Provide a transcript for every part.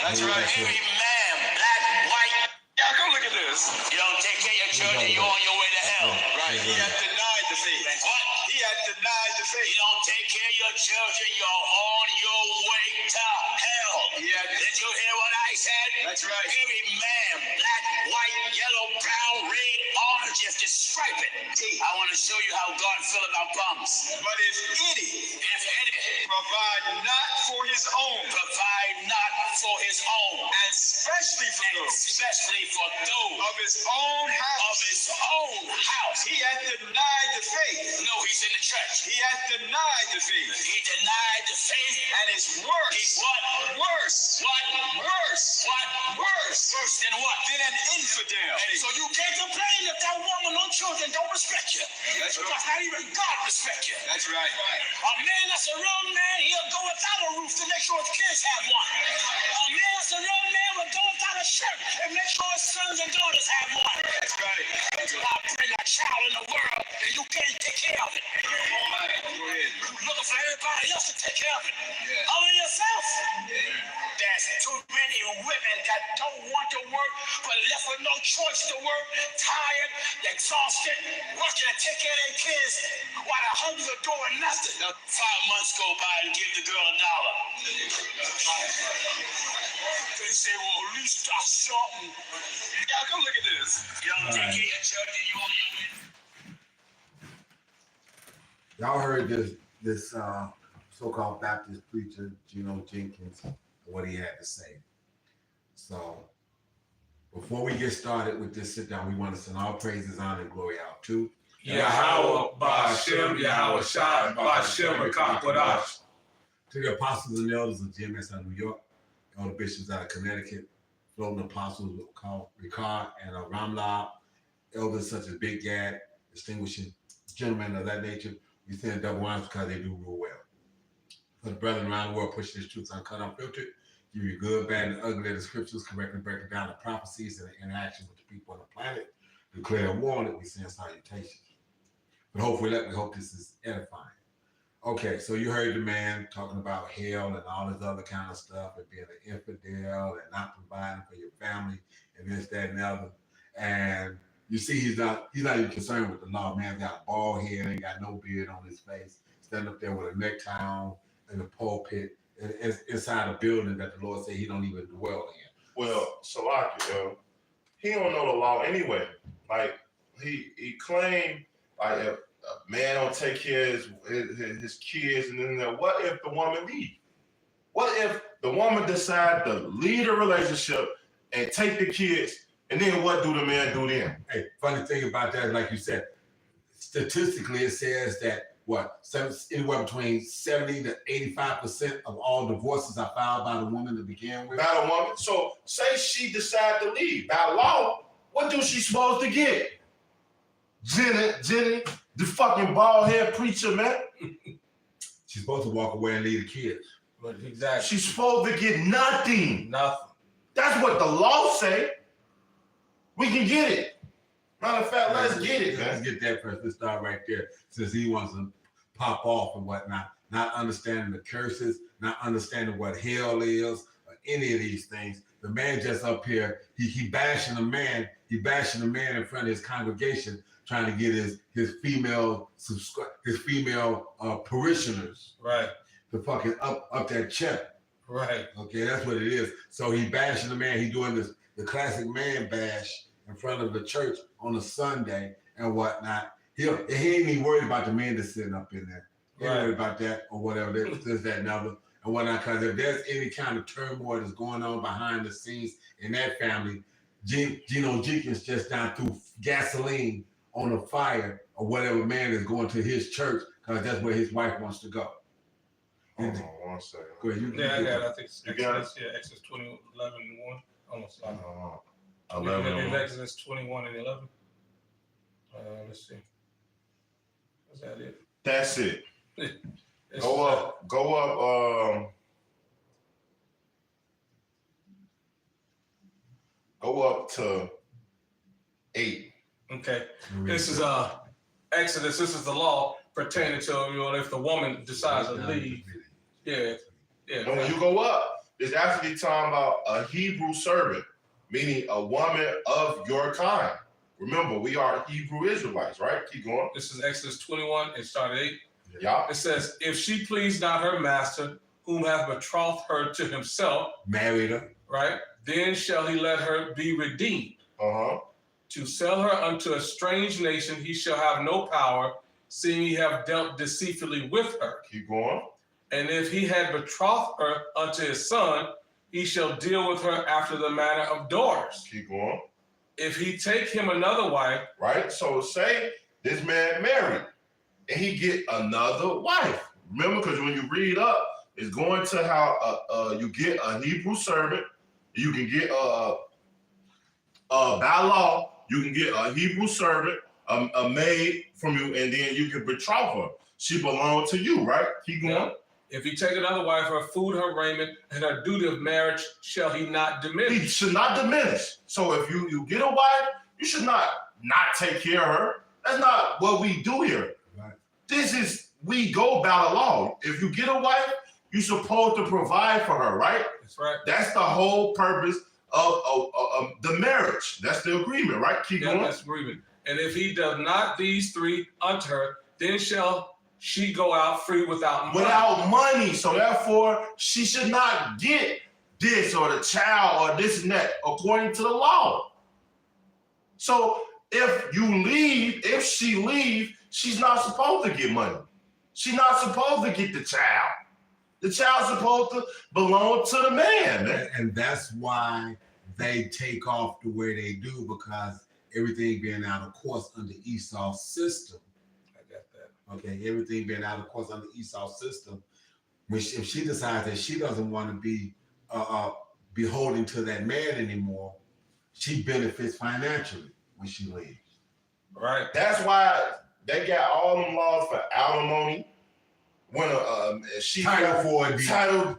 That's right. Every man, black, white. Yeah, come look at this. You don't take care of your children, you're on your way to hell. Right. He had denied the faith. What? He had denied the faith. You don't take care of your children, you're on your way to hell. Yeah. Did you hear what I said? That's right. Every man, black, white, yellow, brown, red, orange, if you stripe it. I want to show you how God feel about bums. But if any, provide not for his own. Provide not for his own. And especially for those. Of his own house. Of his own house. He had denied the faith. No, he's in the church. He had denied the faith. He denied the faith. And it's worse. He's what? Worse. What? Worse. What? Worse. Worse than what? Than an infidel. So you can't complain if that woman or children don't respect you. That's right. Because not even God respect you. That's right. A man that's a real man, he'll go without a roof to make sure his kids have one. A man that's a real man will go without a shirt and make sure his sons and daughters have one. That's right. I bring a child in the world and you can't take care of it. Go ahead. You're looking for everybody else to take care of it. Yeah. Other than yourself. Yeah. There's too many women that don't want to work but left with no choice to work, tired, exhausted, working to take care of their kids while the homes are doing nothing. Now, 5 months go by and give the girl $1. They say, well, at least I something. Yeah, come look at this. You don't take care of your children, you on your way. Y'all heard this so-called Baptist preacher, Geno Jenkins, what he had to say. So before we get started with this sit down, we want to send all praises, honor, and glory out to Yahweh Ba'Shem, Yahweh Shai, Ba'Shem Rakakwadash. To the apostles and elders of GMS out of New York, elder bishops out of Connecticut, floating apostles called Ricard and Ramla, elders such as Big Gad, distinguishing gentlemen of that nature. We send double honors because they do real well. For the brethren around the world, pushing this truth uncut, unfiltered, give you good, bad, and ugly of the scriptures, correctly breaking down the prophecies and the interaction with the people on the planet. Declare war that we send salutations. But hopefully, we hope this is edifying. Okay, so you heard the man talking about hell and all this other kind of stuff and being an infidel and not providing for your family and this, that, and the other. And you see, he's not even concerned with the law. Man's got a bald head, ain't got no beard on his face, standing up there with a necktie on in the pulpit inside a building that the Lord said he don't even dwell in. Well, Salaki, he don't know the law anyway. Like he claimed, like if a man don't take care of his kids, and then what if the woman leave? What if the woman decide to leave the relationship and take the kids, and then what do the man do then? Hey, funny thing about that, like you said, statistically it says that anywhere between 70 to 85% of all divorces are filed by the woman to begin with. By the woman. So say she decide to leave. By law, what do she supposed to get? Jenny, the fucking bald head preacher, man. She's supposed to walk away and leave the kids. But exactly. She's supposed to get nothing. Nothing. That's what the law say. We can get it. Matter of fact, let's get it, man. Let's get that first. Let's start right there. Since he wants to pop off and whatnot, not understanding the curses, not understanding what hell is, or any of these things. The man just up here, he bashing the man. He bashing the man in front of his congregation, trying to get his female parishioners, right, to fucking up that check. Right. Okay, that's what it is. So he bashing the man. He doing the classic man bash in front of the church on a Sunday and whatnot. He ain't even worried about the man that's sitting up in there. He ain't worried about that or whatever. This, that, and other and whatnot. Because if there's any kind of turmoil that's going on behind the scenes in that family, Geno Jenkins just down threw gasoline on a fire or whatever man is going to his church because that's where his wife wants to go. Hold on 1 second. Go ahead. I got it. I think it's Exodus 20, 11, and 1. Almost. 11. Exodus 21 and 11. Let's see. Is that it? That's it. Go up. Go up to 8. Okay. This is Exodus. This is the law pertaining to if the woman decides to leave. Yeah. When you go up, It's actually talking about a Hebrew servant, meaning a woman of your kind. Remember, we are Hebrew Israelites, right? Keep going. This is Exodus 21 and start at 8. Yeah. It says, if she please not her master, whom hath betrothed her to himself, married her, right? Then shall he let her be redeemed. To sell her unto a strange nation, he shall have no power, seeing he have dealt deceitfully with her. Keep going. And if he had betrothed her unto his son, he shall deal with her after the manner of daughters. Keep going. If he take him another wife. Right? So say this man married and he get another wife. Remember, because when you read up, it's going to how you get a Hebrew servant. You can get by law, you can get a Hebrew servant, a maid from you, and then you can betroth her. She belongs to you, right? Keep going. Yeah. If he take another wife, her food, her raiment, and her duty of marriage shall he not diminish. He should not diminish. So if you get a wife, you should not take care of her. That's not what we do here. Right. This is, we go by the law. If you get a wife, you're supposed to provide for her, right? That's right. That's the whole purpose of the marriage. That's the agreement, right? Keep going. That's agreement. And if he does not these three unto her, then shall she go out free without money. Without money. So therefore, she should not get this or the child or this and that according to the law. So if she leave, she's not supposed to get money. She's not supposed to get the child. The child's supposed to belong to the man. And that's why they take off the way they do, because everything being out of course under Esau's system. Okay, everything being out of course under Esau's system. If she decides that she doesn't want to be beholden to that man anymore, she benefits financially when she leaves. Right. That's why they got all them laws for alimony. When she Title 4D. Title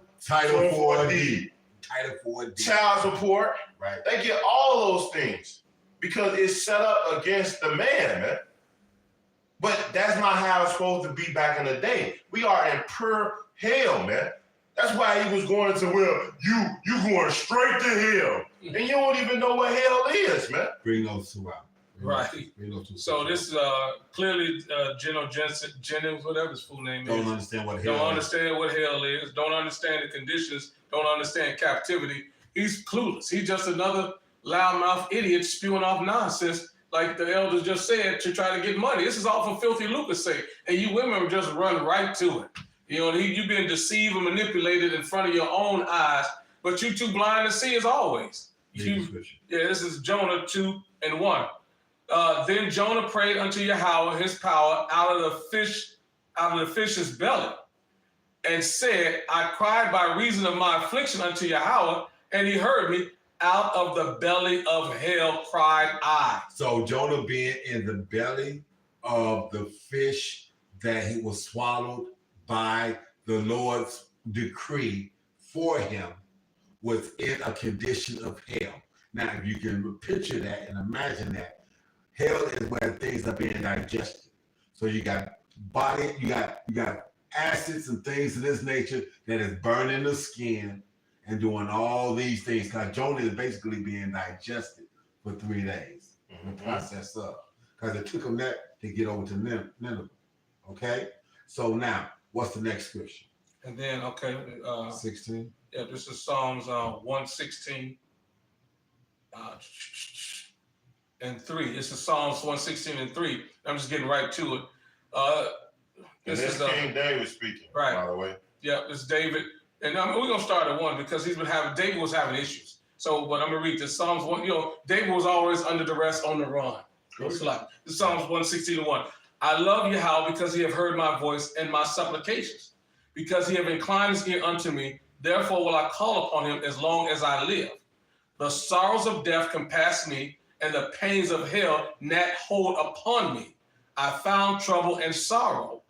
4D. Title 4D. Child support. Right. They get all those things because it's set up against the man. But that's not how it's supposed to be back in the day. We are in pure hell, man. That's why he was going to, well, you going straight to hell. And you don't even know what hell is, man. Bring those two out. Right. So this is clearly Geno Jennings, whatever his full name don't is. Understand what hell don't is. understand what hell is. Don't understand the conditions. Don't understand captivity. He's clueless. He's just another loudmouth idiot spewing off nonsense, like the elders just said, to try to get money. This is all for filthy lucre's sake. And you women just run right to it. You know, you've been deceived and manipulated in front of your own eyes, but you too blind to see as always. This is Jonah 2:1. Then Jonah prayed unto Yahweh his power out of the fish's belly, and said, I cried by reason of my affliction unto Yahweh, and he heard me. Out of the belly of hell cried I. So Jonah being in the belly of the fish that he was swallowed by the Lord's decree for him was in a condition of hell. Now, if you can picture that and imagine that, hell is where things are being digested. So you got body, you got acids and things of this nature that is burning the skin and doing all these things, because Jonah is basically being digested for 3 days. The process up, because it took him that to get over to Nineveh. Okay, so now what's the next scripture? And then 16. Yeah, this is Psalms 116 and 3. This is Psalms 116 and 3. I'm just getting right to it. This is King David speaking, right? By the way. Yeah, it's David. And we're gonna start at 1 because David was having issues. So, but I'm gonna read this Psalms 1. David was always under duress, on the run. It's like the Psalms 116:1. I love Yahweh because he have heard my voice and my supplications, because he have inclined his ear unto me. Therefore will I call upon him as long as I live. The sorrows of death compass me, and the pains of hell gnat hold upon me. I found trouble and sorrow.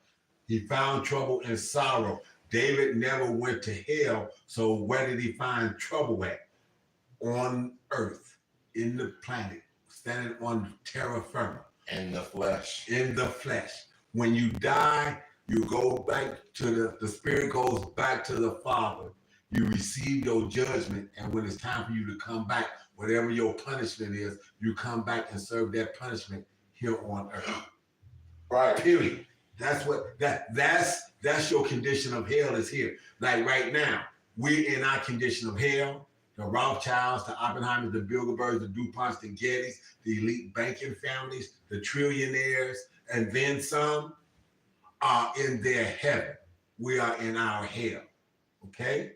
He found trouble and sorrow. David never went to hell, so where did he find trouble at? On earth, in the planet, standing on terra firma. In the flesh. In the flesh. When you die, you go back to the spirit goes back to the Father. you receive your judgment, and when it's time for you to come back, whatever your punishment is, you come back and serve that punishment here on earth. Right. Period. That's what that's your condition of hell is here. Like right now, we're in our condition of hell. The Rothschilds, the Oppenheimers, the Bilderbergs, the DuPonts, the Gettys, the elite banking families, the trillionaires, and then some are in their heaven. We are in our hell. Okay?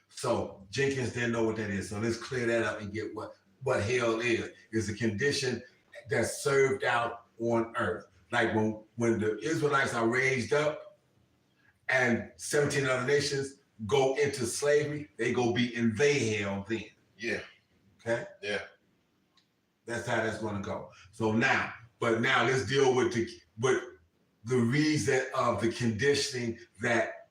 So Jenkins didn't know what that is. So let's clear that up and get what hell is. It's a condition that's served out on earth. Like when the Israelites are raised up and 17 other nations go into slavery, they go be in their hell then. Yeah. Okay? Yeah. That's how that's gonna go. So now let's deal with the reason of the conditioning that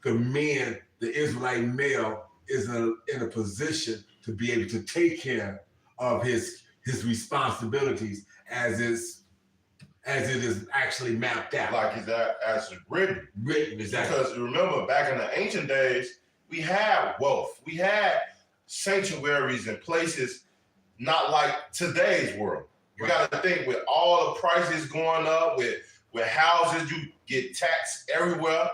the men, the Israelite male, is in a position to be able to take care of his responsibilities as it is actually mapped out. Like it's as written. Written, exactly. Because remember, back in the ancient days, we had wealth. We had sanctuaries and places not like today's world. You got to think with all the prices going up, with houses, you get taxed everywhere.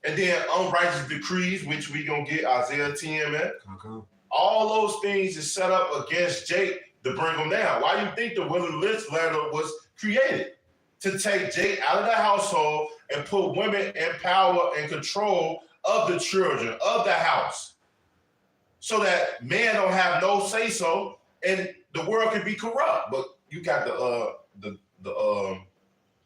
And then unrighteous decrees, which we going to get Isaiah 10, man. Okay. All those things is set up against Jake to bring him down. Why do you think the Willie Lynch letter was created? To take Jake out of the household and put women in power and control of the children, of the house. So that men don't have no say-so and the world can be corrupt. But you got the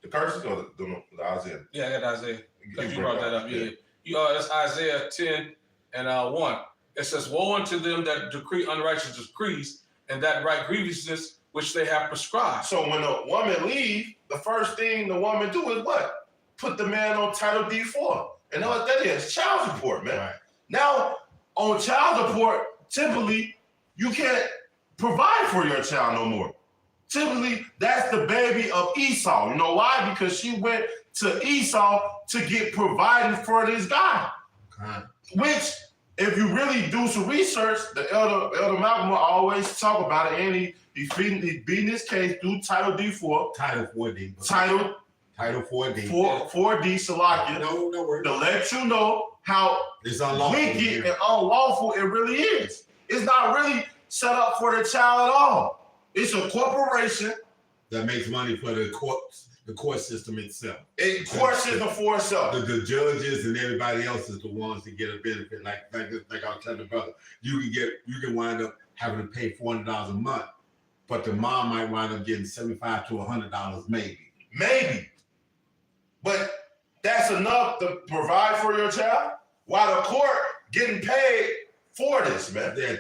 curses or the Isaiah? Yeah, I got Isaiah. You brought that up. Yeah. It's Isaiah 10 and 1. It says, "Woe unto them that decree unrighteous decrees, and that write grievousness which they have prescribed." So when a woman leave, the first thing the woman do is what? Put the man on Title D4. And know what that is? Child support, man. Right. Now, on child support, typically, you can't provide for your child no more. Typically, that's the baby of Esau. You know why? Because she went to Esau to get provided for this guy. Which, if you really do some research, the Elder Malcolm will always talk about it, and he's beating his case through Title D4. Title 4D. Title 4D. 4D, Salakia. No worries. To let you know how it's unlawful, wicked and unlawful it really is. It's not really set up for the child at all. It's a corporation that makes money for the court system itself. Court system for itself. The judges and everybody else is the ones that get a benefit. Like I was telling the brother, you can wind up having to pay $400 a month, but the mom might wind up getting $75 to $100 maybe. Maybe. But that's enough to provide for your child while the court getting paid for this, man. Yeah,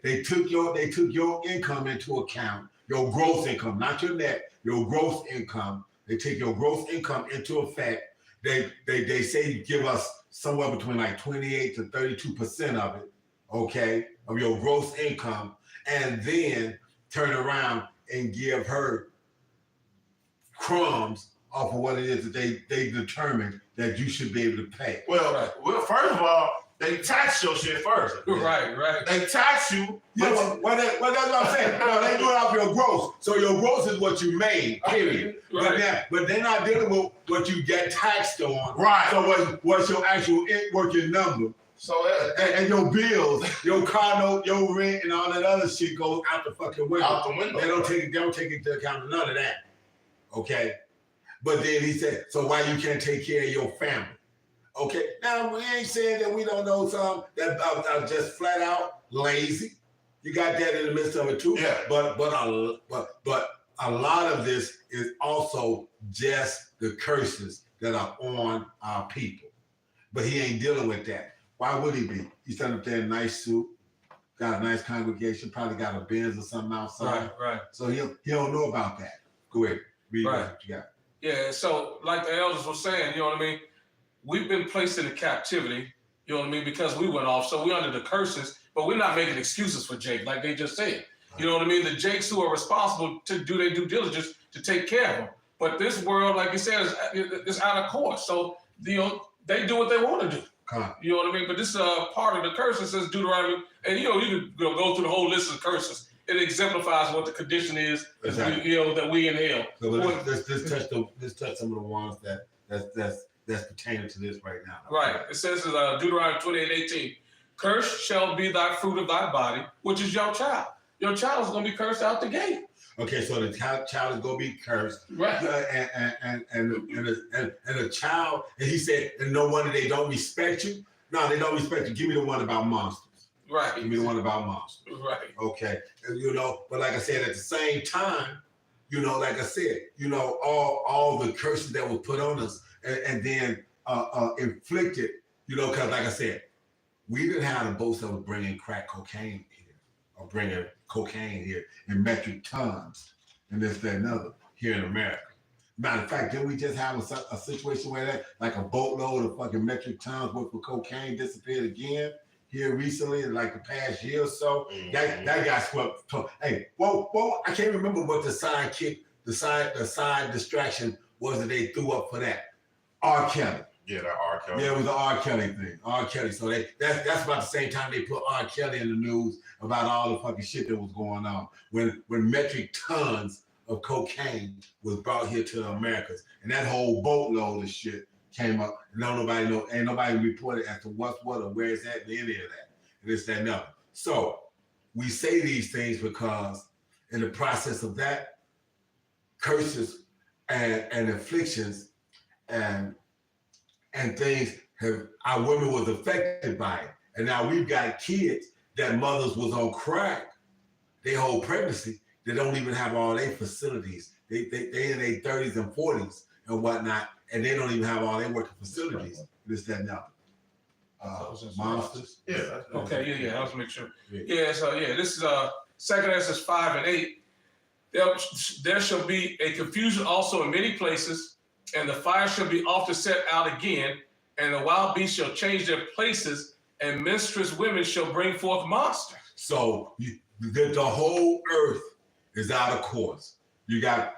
they took your income into account, your gross income, not your net, your gross income. They take your gross income into effect. They say you give us somewhere between like 28 to 32% of it, okay, of your gross income, and then turn around and give her crumbs off of what it is that they determine that you should be able to pay. Well, first of all, they tax your shit first. Right. They tax you. Yeah, that's what I'm saying. No, they do it off your gross. So your gross is what you made, period. Right. But they're not dealing with what you get taxed on. Right. So what's your actual working number? So and your bills, your car note, your rent, and all that other shit goes out the fucking window. Out the window. They don't take into account none of that. Okay. But then he said, so why you can't take care of your family? Okay, now we ain't saying that we don't know some that are just flat out lazy. You got that in the midst of it too. Yeah. But a lot of this is also just the curses that are on our people. But he ain't dealing with that. Why would he be? He's standing up there in a nice suit, got a nice congregation, probably got a Benz or something outside. Right. So he don't know about that. Go ahead, read what you got. Yeah. So like the elders were saying, you know what I mean. We've been placed into captivity, you know what I mean, because we went off. So we're under the curses, but we're not making excuses for Jake, like they just said. You know what I mean? The Jakes who are responsible to do their due diligence to take care of them. But this world, like you said, is out of course. So, you know, they do what they want to do. You know what I mean? But this is part of the curse that says Deuteronomy, and you can go through the whole list of curses. It exemplifies what the condition is exactly. That we inhale. So let's touch some of the ones that's pertaining to this right now. Right. It says in Deuteronomy 28:18, "Cursed shall be thy fruit of thy body, which is your child." Your child is going to be cursed out the gate. Okay, so the child is going to be cursed, right? And the child, and he said, and no wonder they don't respect you. No, they don't respect you. Give me the one about monsters. Right. Give me the one about monsters. Right. Okay, but like I said, at the same time, like I said, all the curses that were put on us, and then inflicted, because like I said, we didn't have the boast of bringing crack cocaine here, or bringing cocaine here in metric tons, and this, that, and other here in America. Matter of fact, didn't we just have a situation where that, like a boatload of fucking metric tons worth of cocaine disappeared again here recently, in like the past year or so? Mm-hmm. That got swept. Hey, whoa! I can't remember what the side distraction was that they threw up for that. R. Kelly. Yeah, that R. Kelly. Yeah, it was the R. Kelly thing. R. Kelly. So that's about the same time they put R. Kelly in the news about all the fucking shit that was going on. When metric tons of cocaine was brought here to the Americas, and that whole boatload of shit came up, and ain't nobody reported as to what's what or where it's at and any of that. And this, that, and other. So we say these things because in the process of that, curses and afflictions and things our women was affected by it. And now we've got kids that mothers was on crack their whole pregnancy. They don't even have all their facilities. They in their 30s and 40s and whatnot, and they don't even have all their working facilities. This, that, and other. Monsters. Yeah. Okay. Yeah. I was make sure. Yeah. So this is 2 Esdras 5:8. There shall be a confusion also in many places, and the fire shall be often set out again, and the wild beasts shall change their places, and menstruous women shall bring forth monsters. So the whole earth is out of course. You got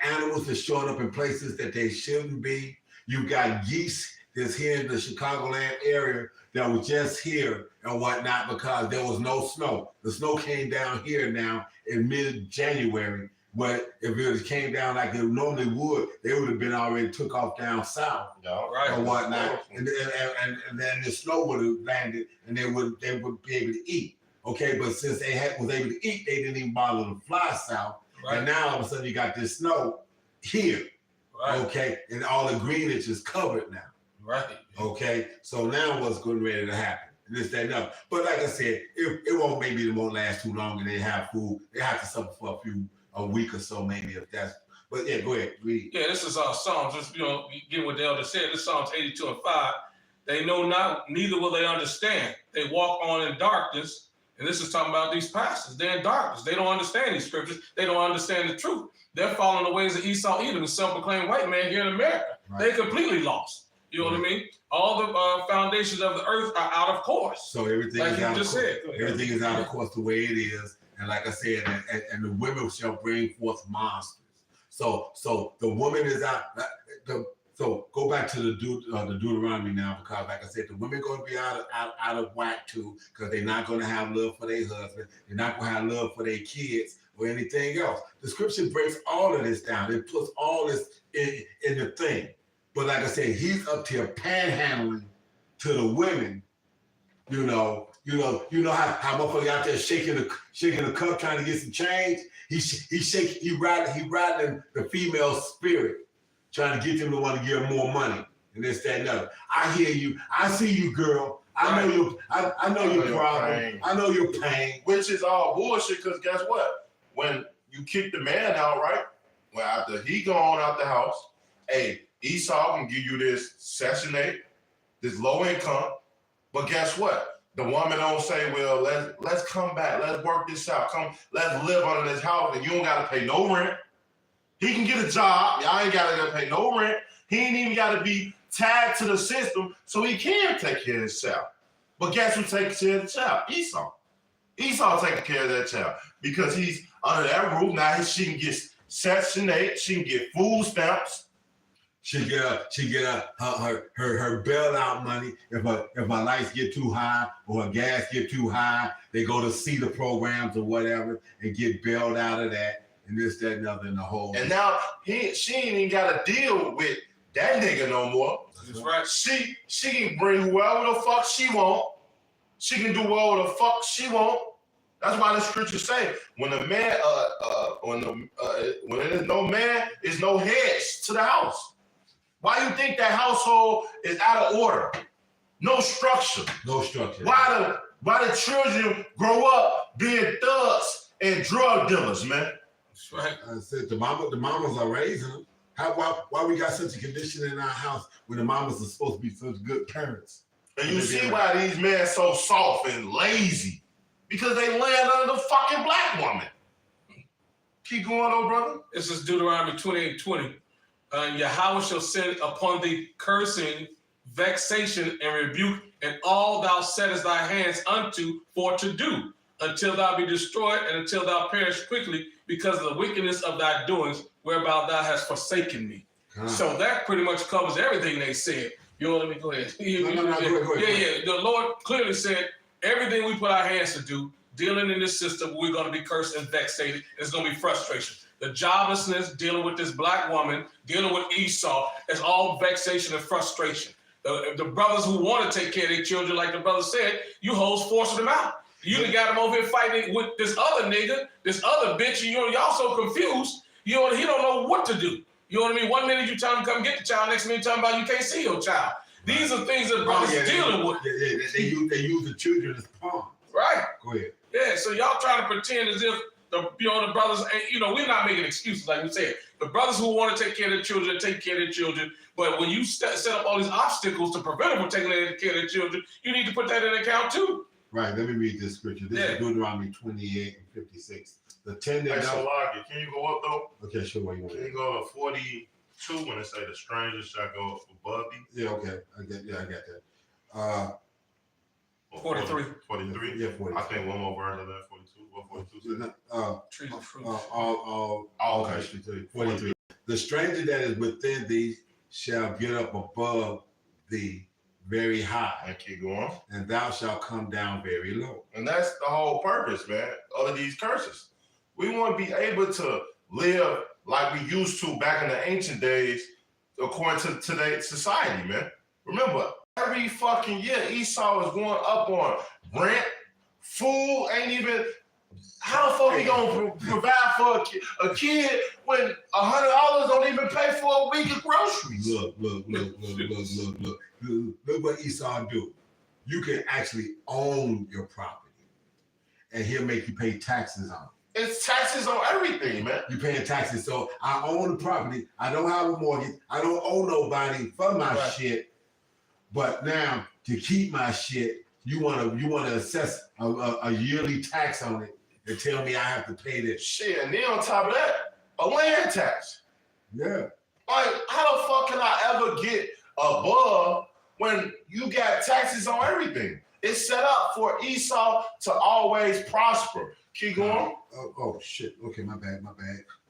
animals that's showing up in places that they shouldn't be. You got geese that's here in the Chicagoland area that was just here and whatnot because there was no snow. The snow came down here now in mid-January, but if it came down like it normally would, they would have been already took off down south and whatnot. And then the snow would have landed and they would be able to eat. Okay, but since they was able to eat, they didn't even bother to fly south. Right. And now all of a sudden you got this snow here. Right. Okay, and all the greenage is covered now. Right. Okay, so now what's going ready to happen? This, that, and other. But like I said, it won't last too long, and they have food. They have to suffer for a week or so, maybe if that's. But yeah, go ahead, read. Yeah, this is Psalms. Just get what the elder said. This is Psalms 82:5. They know not, neither will they understand. They walk on in darkness. And this is talking about these pastors. They're in darkness. They don't understand these scriptures. They don't understand the truth. They're following the ways of Esau, Edom, the self-proclaimed white man here in America. Right. They're completely lost. You know what I mean? All the foundations of the earth are out of course. So everything is out of course. Everything is out of course the way it is. And like I said, and the women shall bring forth monsters. So the woman is out. So go back to the Deuteronomy now, because like I said, the women going to be out of whack too, because they're not going to have love for their husband. They're not going to have love for their kids or anything else. The scripture breaks all of this down. It puts all this in the thing. But like I said, he's up here panhandling to the women. You know how motherfucker out there shaking the cup trying to get some change. He riding the female spirit, trying to get them to want to give him more money and this, that, and other. I hear you. I see you, girl. I know your problem. Pain. I know your pain. Which is all bullshit, because guess what? When you kick the man out, right? Well, after he gone out the house, hey, Esau can give you this Section 8, this low income. But guess what? The woman don't say, well, let's come back. Let's work this out. Come, let's live under this house, and you don't got to pay no rent. He can get a job. Y'all ain't got to pay no rent. He ain't even got to be tagged to the system, so he can take care of his child. But guess who takes care of the child? Esau. Esau taking care of that child because he's under that roof. Now she can get Section 8. She can get food stamps. She get her bailout money. If my lights get too high or her gas get too high, they go to see the programs or whatever and get bailed out of that and this, that, and the other in the whole. And now she ain't even got to deal with that nigga no more. That's right. She can bring whoever the fuck she want. She can do whatever the fuck she want. That's why the scripture say when the man when there's no man, there's no heads to the house. Why you think that household is out of order? No structure. No structure. Why the children grow up being thugs and drug dealers, man? That's right. I said the mamas are raising them. Why we got such a condition in our house when the mamas are supposed to be such good parents? And you see why these men so soft and lazy. Because they land under the fucking black woman. Keep going though, brother. This is Deuteronomy 28:20. Yahweh shall send upon thee cursing, vexation, and rebuke, and all thou settest thy hands unto for to do, until thou be destroyed, and until thou perish quickly, because of the wickedness of thy doings, whereby thou hast forsaken me. So that pretty much covers everything they said. You want me to go ahead? No, go ahead. The Lord clearly said everything we put our hands to do, dealing in this system, we're going to be cursed and vexated. It's going to be frustration. The joblessness, dealing with this black woman, dealing with Esau, it's all vexation and frustration. The brothers who want to take care of their children, like the brother said, you hoes forcing them out. You done got them over here fighting with this other nigga, this other bitch, and y'all so confused. He don't know what to do. You know what I mean? One minute you tell him come get the child, next minute you tell him about you can't see your child. These are things that brothers are dealing with. They use the children as pawns. Right. Go ahead. Yeah, so y'all trying to pretend as if the brothers ain't, we're not making excuses like we said. The brothers who want to take care of their children, take care of their children. But when you set up all these obstacles to prevent them from taking care of their children, you need to put that in account too. Right. Let me read this scripture. This is Deuteronomy 28:56. The tender. Hey, so can you go up though? Okay, sure. What you want? Can you go to 42 when it say the stranger shall go above thee? Yeah. Okay. I got that. 43. 43. Yeah, 43. I think one more verse of that. 42. What 42? Trees of fruit. Okay. 43. The stranger that is within thee shall get up above thee very high, And keep going. and thou shalt come down very low. And that's the whole purpose, man, of these curses. We want to be able to live like we used to back in the ancient days, according to today's society, man. Remember, every fucking year, Esau is going up on rent, food, ain't even. How the fuck we gonna provide for a kid when $100 don't even pay for a week of groceries? Look what Esau do. You can actually own your property, and he'll make you pay taxes on it. It's taxes on everything, man. You're paying taxes. So I own the property. I don't have a mortgage. I don't owe nobody for my shit. But now to keep my shit, you wanna assess a yearly tax on it and tell me I have to pay this shit. And then on top of that, a land tax. Yeah. Like, how the fuck can I ever get above when you got taxes on everything? It's set up for Esau to always prosper. Keep going. Oh shit. Okay, my bad.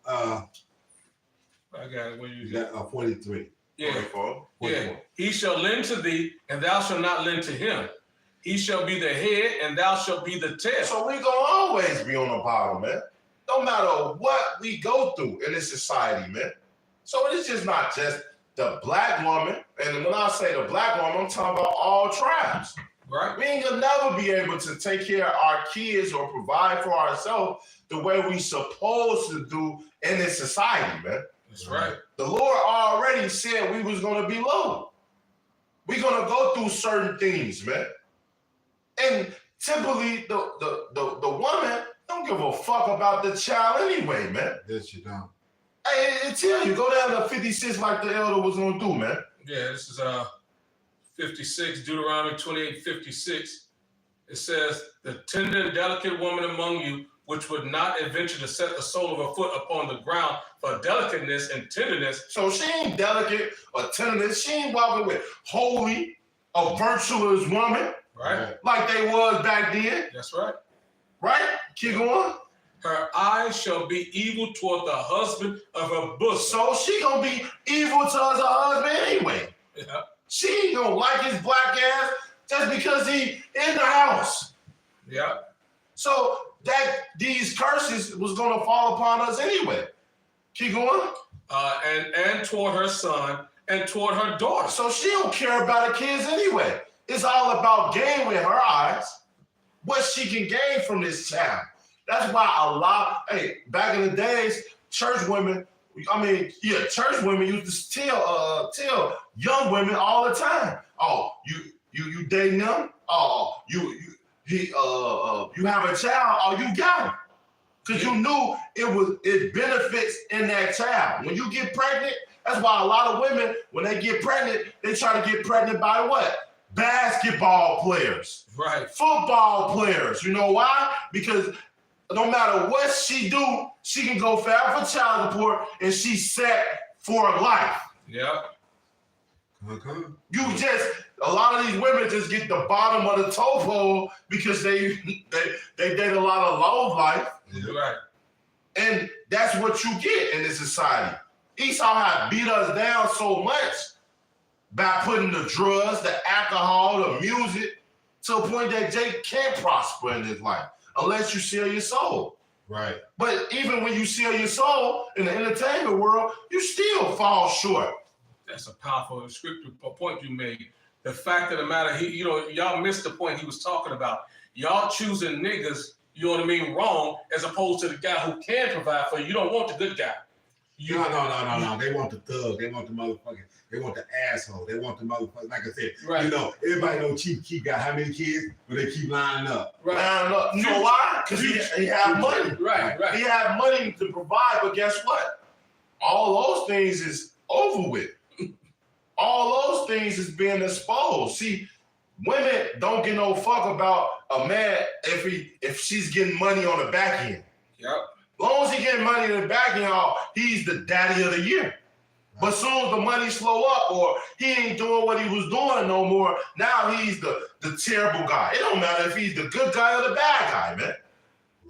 I got it. What you got? 43. Yeah. 44. Yeah. He shall lend to thee, and thou shalt not lend to him. He shall be the head, and thou shalt be the tail. So we gonna always be on the bottom, man. No matter what we go through in this society, man. So it's just not just the black woman. And when I say the black woman, I'm talking about all tribes. Right. We ain't gonna never be able to take care of our kids or provide for ourselves the way we supposed to do in this society, man. That's right. The Lord already said we was gonna be low. We're gonna go through certain things, man. And typically the woman don't give a fuck about the child anyway, man. Yes, you don't. I tell you, go down to 56 like the elder was gonna do, man. Yeah, this is 56, Deuteronomy 28:56. It says, the tender and delicate woman among you, which would not adventure to set the sole of her foot upon the ground for delicateness and tenderness. So she ain't delicate or tenderness. She ain't walking with holy or virtuous woman. Right. Like they was back then. That's right. Right? Keep going. Her eyes shall be evil toward the husband of her bosom. So she gonna be evil towards her husband anyway. Yeah. She ain't gonna like his black ass just because he in the house. Yeah. So that these curses was gonna fall upon us anyway. Keep going. And toward her son and toward her daughter. So she don't care about her kids anyway. It's all about gain with her eyes. What she can gain from this child. That's why back in the days, church women used to tell young women all the time, oh, you dating them? Oh, you have a child, oh, you got him. Because you knew it benefits in that child. When you get pregnant, that's why a lot of women, when they get pregnant, they try to get pregnant by what? Basketball players. Right. Football players. You know why? Because no matter what she do, she can go file for child support and she's set for life. Yeah. A lot of these women just get the bottom of the toe pole because they date a lot of low life. Right. And that's what you get in this society. Esau had beat us down so much by putting the drugs, the alcohol, the music to a point that Jake can't prosper in his life unless you sell your soul. Right. But even when you sell your soul in the entertainment world, you still fall short. That's a powerful scripture point you made. The fact of the matter, y'all missed the point he was talking about. Y'all choosing niggas, you know what I mean, wrong, as opposed to the guy who can provide for you. You don't want the good guy. No. They want the thug. They want the motherfucker. They want the asshole. They want the motherfucker. Like I said, right. Everybody know Chief Keef got how many kids, but they keep lining up. Right. Lining up. You know why? Because he have money. Right. He have money to provide, but guess what? All those things is over with. All those things is being exposed. See, women don't give no fuck about a man if she's getting money on the back end. Yep. As long as he getting money in the back end, he's the daddy of the year. But as soon as the money slow up or he ain't doing what he was doing no more, now he's the terrible guy. It don't matter if he's the good guy or the bad guy, man.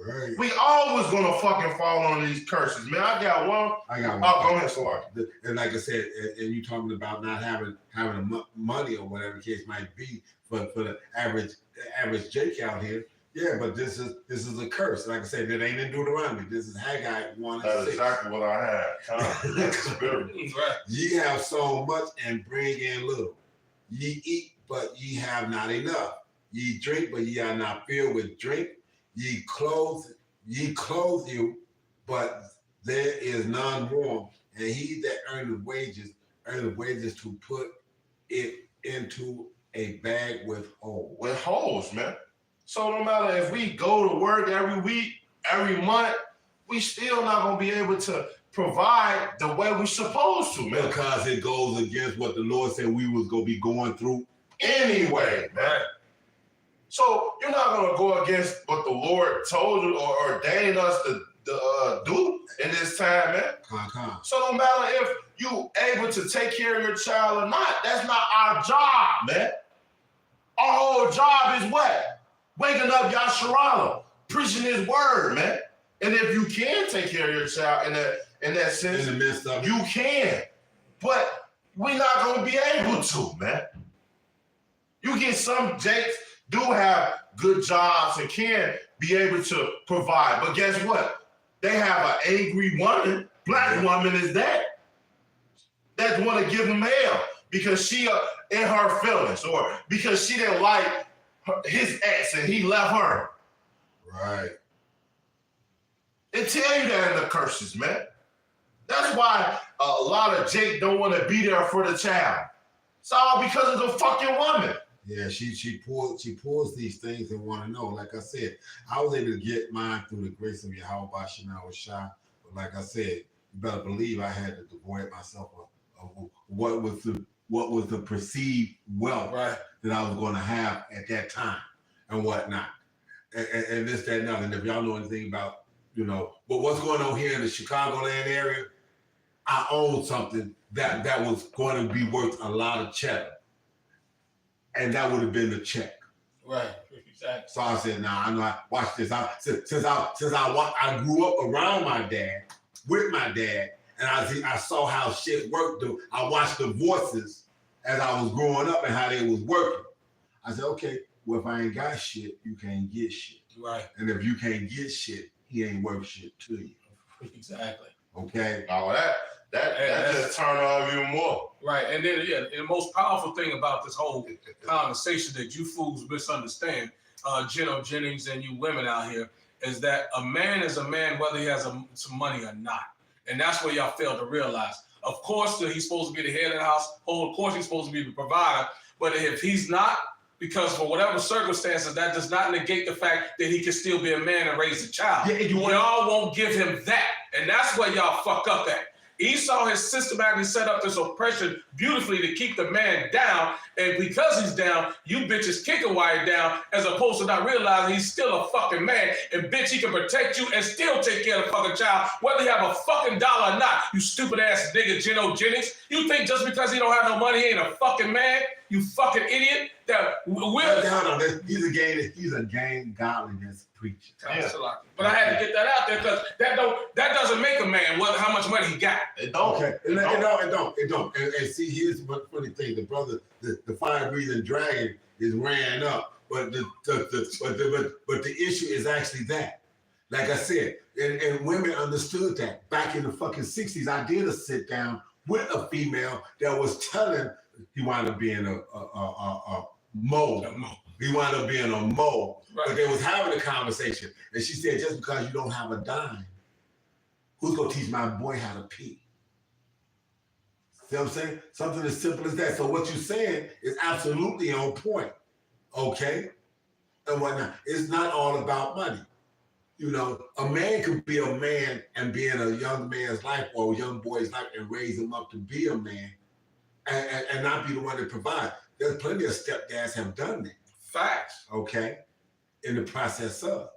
Right. We always gonna fucking fall on these curses, man. I got one. Oh, go ahead, sorry. And like I said, and you talking about not having money or whatever the case might be for the average Jake out here. Yeah, but this is a curse. Like I said, it ain't in Deuteronomy. This is Haggai 1:6. That's exactly what I had. Right. Ye have sown much and bring in little. Ye eat, but ye have not enough. Ye drink, but ye are not filled with drink. Ye clothe you, but there is none warm. And he that earneth wages to put it into a bag with holes. With holes, man. So no matter if we go to work every week, every month, we still not gonna be able to provide the way we supposed to, man. Because it goes against what the Lord said we was gonna be going through anyway, man. Right. So you're not gonna go against what the Lord told you or ordained us to do in this time, man. So no matter if you able to take care of your child or not, that's not our job, man. Our whole job is what? Waking up Yasharala, preaching his word, man. And if you can take care of your child in that sense, in the midst of you can. But we're not gonna be able to, man. You get some Jakes do have good jobs and can be able to provide. But guess what? They have an angry woman. Black woman is that want to give them hell because she in her feelings or because she didn't like his ex and he left her. Right. They tell you that in the curses, man. That's why a lot of Jake don't want to be there for the child. It's all because of the fucking woman. Yeah, she pulls these things and want to know. Like I said, I was able to get mine through the grace of Yahweh Shema was shot. But like I said, you better believe I had to devoid myself of what was the perceived wealth that I was going to have at that time and whatnot. And this, that, and other. And if y'all know anything about, but what's going on here in the Chicagoland area, I own something that was going to be worth a lot of cheddar. And that would have been the check. Right. Exactly. So I said, nah, I know. Watch this. I grew up around my dad, with my dad, and I saw how shit worked. I watched the voices as I was growing up and how they was working. I said, okay, well, if I ain't got shit, you can't get shit. Right. And if you can't get shit, he ain't worth shit to you. Exactly. Okay. Oh, that just turned on even more. Right. And then and the most powerful thing about this whole conversation that you fools misunderstand, Geno Jennings and you women out here, is that a man is a man whether he has some money or not. And that's what y'all fail to realize. Of course, he's supposed to be the head of the household. Of course, he's supposed to be the provider. But if he's not, because for whatever circumstances, that does not negate the fact that he can still be a man and raise a child. Yeah, y'all won't give him that. And that's where y'all fuck up at. Esau has systematically set up this oppression beautifully to keep the man down. And because he's down, you bitches kick him while he's down, as opposed to not realizing he's still a fucking man. And bitch, he can protect you and still take care of the fucking child, whether you have a fucking dollar or not. You stupid ass nigga Geno Jennings. You think just because he don't have no money, he ain't a fucking man? You fucking idiot. He's a gang godliness preacher. Yeah. But I had to get that out there because that doesn't make a man whether how much money he got. It don't. Okay. It don't. And see, here's one funny thing. The brother, the fire-breathing dragon is ran up. But the issue is actually that. Like I said, and women understood that. Back in the fucking 60s, I did a sit down with a female that was telling he wound up being a mole. He wound up being a mole. Right. But they was having a conversation. And she said, just because you don't have a dime, who's going to teach my boy how to pee? See what I'm saying? Something as simple as that. So what you're saying is absolutely on point. Okay? And whatnot. It's not all about money. You know, a man could be a man and be in a young man's life or a young boy's life and raise him up to be a man and not be the one that provides. There's plenty of stepdads have done that. Facts. Okay? In the process of.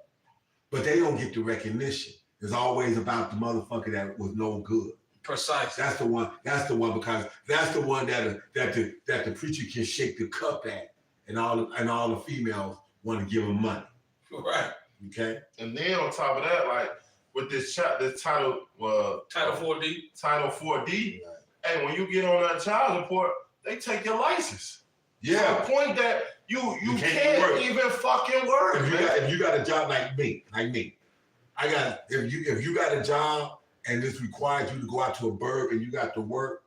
But they don't get the recognition. It's always about the motherfucker that was no good. Precisely. That's the one because that's the one that the preacher can shake the cup at and all the females want to give him money. Right. Okay? And then on top of that, like with this title 4D. Title 4D, hey, when you get on that child support, they take your license. Yeah. To the point that you can't even fucking work. If you got a job like me, if you got a job and this requires you to go out to a burg and you got to work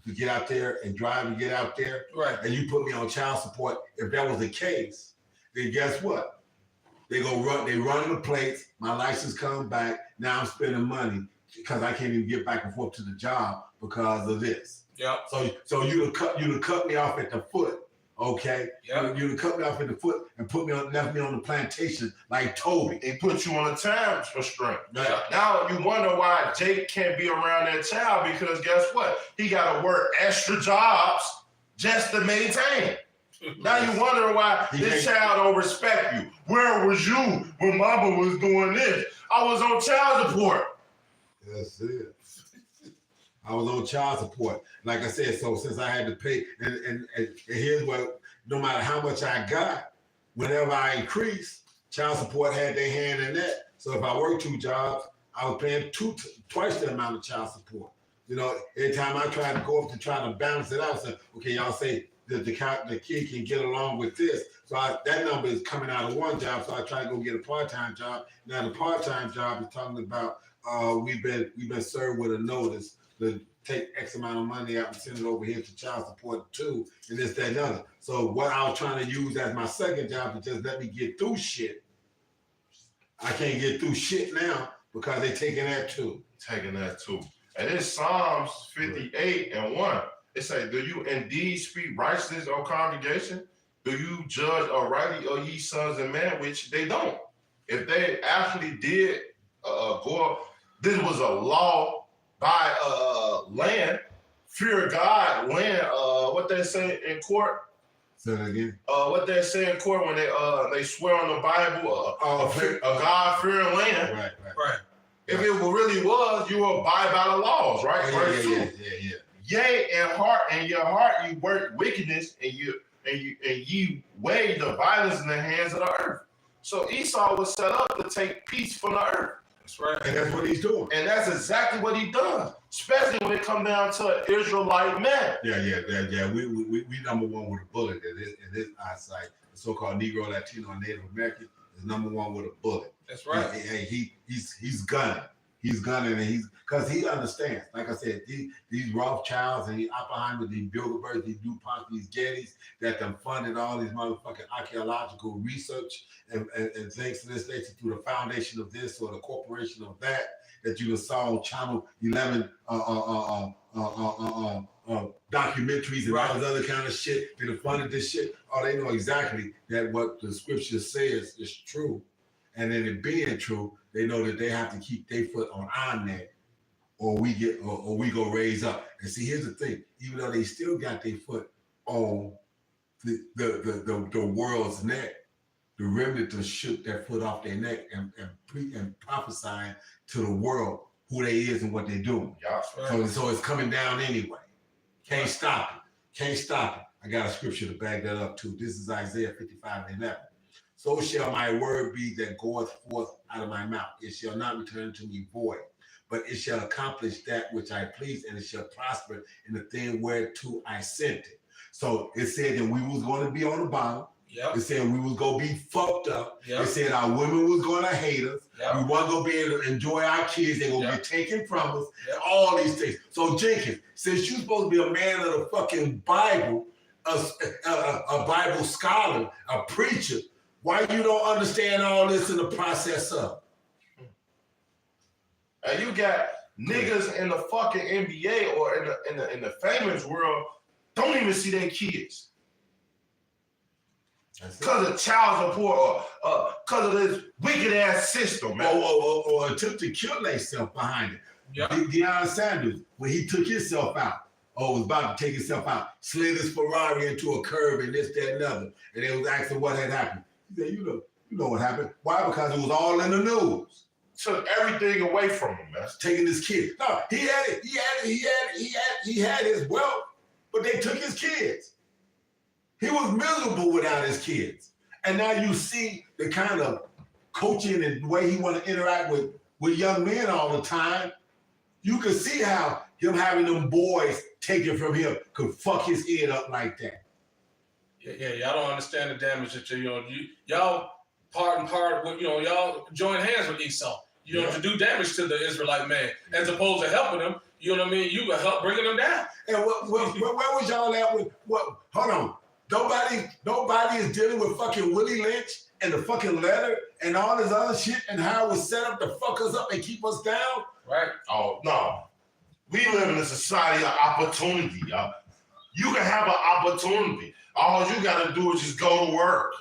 to get out there and drive and get out there, right? And you put me on child support, if that was the case, then guess what? They run the plates, my license comes back, now I'm spending money because I can't even get back and forth to the job because of this. Yeah. So you'd have cut me off at the foot. Okay, yeah. You cut me off at the foot and left me on the plantation like Toby. They put you on a time restraint. Yeah. Now you wonder why Jake can't be around that child because guess what? He got to work extra jobs just to maintain. Now you wonder why this child don't respect you. Where was you when mama was doing this? I was on child support. That's it. I was on child support. Like I said, so since I had to pay, and here's what, no matter how much I got, whenever I increased, child support had their hand in that. So if I worked 2 jobs, I was paying twice the amount of child support. You know, every time I tried to go up to try to balance it out, I said, okay, y'all say that the kid can get along with this. So that number is coming out of one job, so I try to go get a part-time job. Now the part-time job is talking about we've been served with a notice to take X amount of money out and send it over here to child support too, and this, that, and the other. So what I was trying to use as my second job to just let me get through shit, I can't get through shit now because they taking that too. And it's Psalms 58 and 1. It says, do you indeed speak righteousness, O congregation? Do you judge arighty, O ye sons of men? Which they don't. If they actually did go up, this was a law by land, fear of God, land, what they say in court. Say that again. What they say in court when they swear on the Bible, a God-fearing land. Right. If it really was, you will abide by the laws, right? Yeah. Yea, in your heart you work wickedness, and you and ye weigh the violence in the hands of the earth. So Esau was set up to take peace from the earth. That's right. And that's what he's doing. And that's exactly what he does, especially when it comes down to an Israelite man. Yeah. We number one with a bullet in this eyesight. The so-called Negro, Latino, and Native American is number one with a bullet. That's right. He's gunning. He's gunning, and because he understands. Like I said, these Rothschilds and these Oppenheimer, these Bilderbergs, these DuPont, these Gettys that them funded all these motherfucking archaeological research and things to this nature through the foundation of this or the corporation of that you just saw on Channel 11 documentaries and all this other kind of shit. They funded this shit. Oh, they know exactly that what the scripture says is true. And then it being true, they know that they have to keep their foot on our neck, or we go raise up. And see, here's the thing: even though they still got their foot on the world's neck, the remnant to shoot their foot off their neck and prophesying to the world who they is and what they're doing. Yeah, right. So it's coming down anyway. Can't stop it. Can't stop it. I got a scripture to back that up too. This is Isaiah 55:11. So shall my word be that goeth forth out of my mouth. It shall not return to me void, but it shall accomplish that which I please, and it shall prosper in the thing whereto I sent it. So it said that we was going to be on the bottom. Yep. It said we was going to be fucked up. Yep. It said our women was going to hate us. Yep. We weren't going to be able to enjoy our kids. They're going to Yep. be taken from us. Yep. All these things. So Jenkins, since you're supposed to be a man of the fucking Bible, a Bible scholar, a preacher, why you don't understand all this in the process of? And you got niggas in the fucking NBA or in the famous world don't even see their kids. Because of child support or because of this wicked ass system, man. Or attempt to kill themselves behind it. Yep. Deion Sanders, when he took himself out, was about to take himself out, slid his Ferrari into a curb and this, that, and other. And they was asking what had happened. He said, you know what happened. Why? Because it was all in the news. Took everything away from him, man. Taking his kids. No, he had his wealth, but they took his kids. He was miserable without his kids. And now you see the kind of coaching and the way he want to interact with young men all the time. You can see how him having them boys taken from him could fuck his head up like that. Yeah, y'all don't understand the damage that y'all part with, y'all join hands with Esau, to do damage to the Israelite man, as opposed to helping him. You know what I mean? You can help bringing them down. And where was y'all at with what? Hold on. Nobody is dealing with fucking Willie Lynch and the fucking letter and all this other shit and how it was set up to fuck us up and keep us down. Right. Oh no. We live in a society of opportunity, y'all. You can have an opportunity. All you gotta do is just go to work.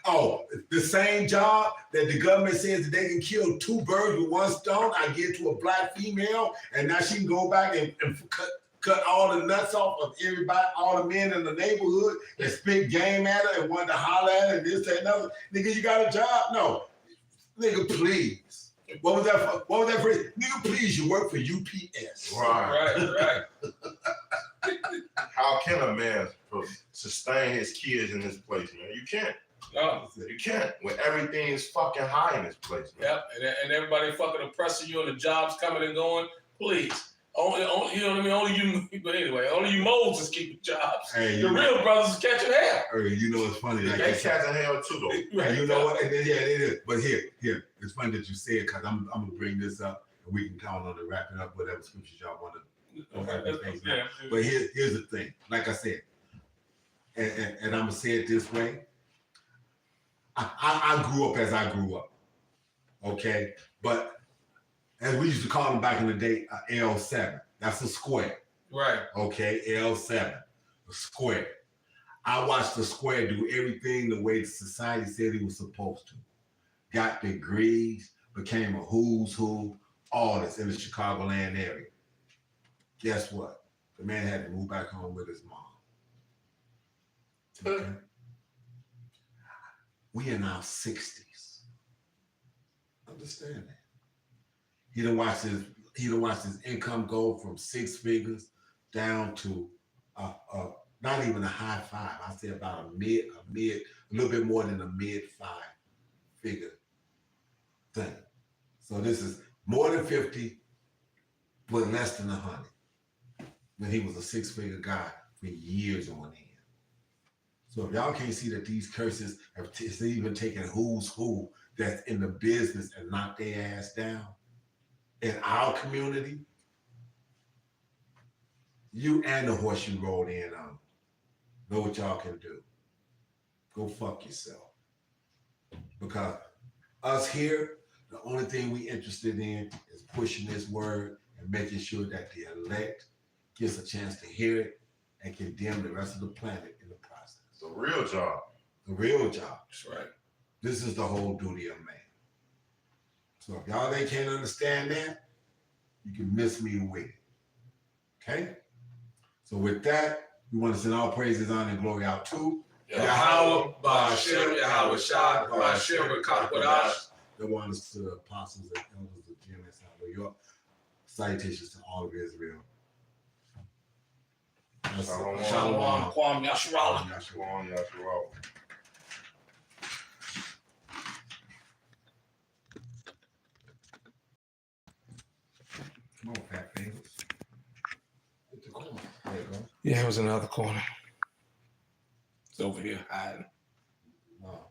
Oh, the same job that the government says that they can kill 2 birds with 1 stone, I give to a black female, and now she can go back and cut all the nuts off of everybody, all the men in the neighborhood that spit game at her and wanted to holler at her and this, that, and other. Nigga, you got a job? No. Nigga, please. What was that phrase? Nigga, please, you work for UPS. Right. How can a man sustain his kids in this place, man? You can't. No. You can't. When everything is fucking high in this place, man. Yep, and everybody fucking oppressing you and the jobs coming and going. Please. Only you know what I mean? Only you, but anyway, only you moles is keeping jobs. Hey, the real brothers is catching hell. Hey, you know it's funny. Like they catching hell too, though. And you know what? Yeah, it is. But here, it's funny that you say it because I'm gonna bring this up and we can count on to wrap it up, whatever scriptures y'all want to. Yeah. But here's the thing. Like I said, and I'm gonna say it this way. I grew up as I grew up. Okay, but as we used to call them back in the day, L7. That's a square. Right. Okay, L7, a square. I watched the square do everything the way society said he was supposed to. Got degrees, became a who's who, all this in the Chicagoland area. Guess what? The man had to move back home with his mom. Okay? We in our 60s. Understand that. He done watched his income go from 6 figures down to not even a high five. I say about a little bit more than a mid 5-figure thing. So this is more than 50, but less than 100. When he was a 6-figure guy for years on end. So if y'all can't see that these curses have even taken who's who that's in the business and knocked their ass down in our community, you and the horse you rode in on know what y'all can do. Go fuck yourself. Because us here, the only thing we interested in is pushing this word and making sure that the elect gets a chance to hear it and condemn the rest of the planet in the process. The real job. The real job. That's right. This is the whole duty of man. So if y'all they can't understand that, you can miss me with it. Okay? So with that, we want to send all praises, honor, and glory out to Yahweh, Ba'ashem, Yahweh Shah, Ba'ashem, Rekakwadash. The ones to the apostles and elders of GMS out of New York. Salutations to all of Israel. Shalom, Kwam, Yasharala. Shalom, Yasharala. Come on, fat fingers. Get the corner. There you go. Yeah, it was another corner. It's over here hiding. Wow.